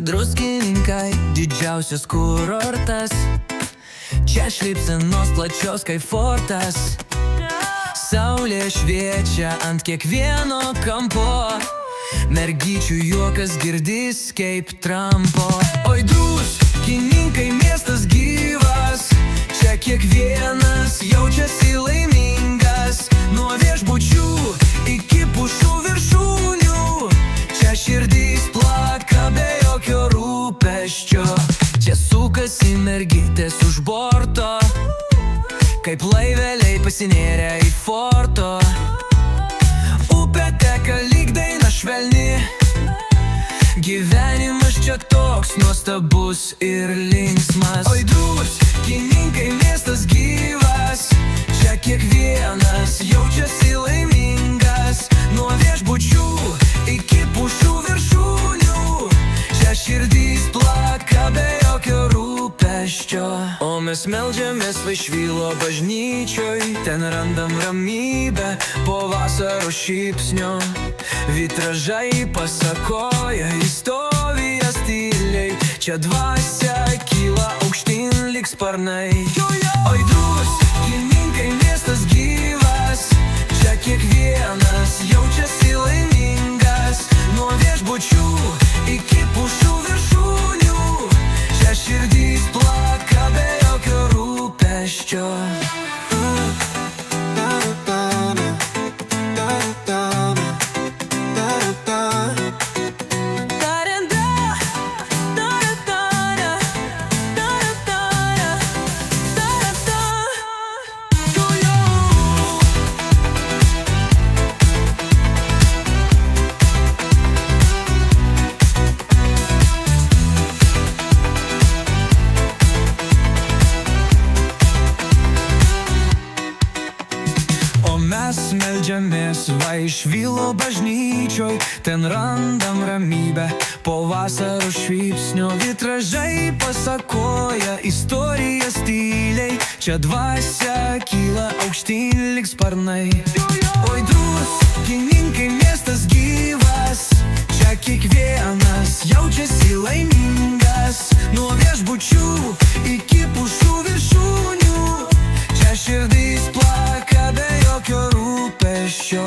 Druskininkai didžiausias kurortas, čia šypsenos plačios kaip fortas. Saulė šviečia ant kiekvieno kampo, mergyčių juokas girdis kaip trampo. Oi druskininkai, miestas gyvas, čia kiekvienas jaučiasi laimingas. Nuo viešbučių iki pušų viršūnių, čia širdys plaka be jokio rūpesčio. Čia sukasi mergytės už borto, kaip laiveliai pasinėrę į forto. Upė teka lyg daina švelni, gyvenimas čia toks nuostabus ir linksmas. Oi druskininkai, miestas gyvas, čia kiekvienas jaučiasi laimingas. Nuo viešbučių iki pušų viršūnių, čia širdys plaka be jokio rūpesčio. O mes meldžiamės Vaišvilo bažnyčioj, ten randam ramybę po vasaros šypsnio. Vitražai pasakoja istorijas tyliai, čia dvasia kyla aukštyn lyg sparnai. Oi druskininkai, miestas gyvas, čia kiekvienas jaučiasi laimingas. Nuo viešbučių iki pušų viršūnių, čia širdys plaka be jokio rūpesčio. Mes meldžiamės Vaišvilo bažnyčioj, ten randam ramybę po vasaros šypsnio. Vitražai pasakoja istorijas tyliai, čia dvasia kyla aukštyn lyg sparnai. Oi druskininkai, miestas gyvas, čia kiekvienas jaučiasi laimingas. Nuo viešbučių iki pušų viršūnių, čia širdys plaka be jokio rūpesčio.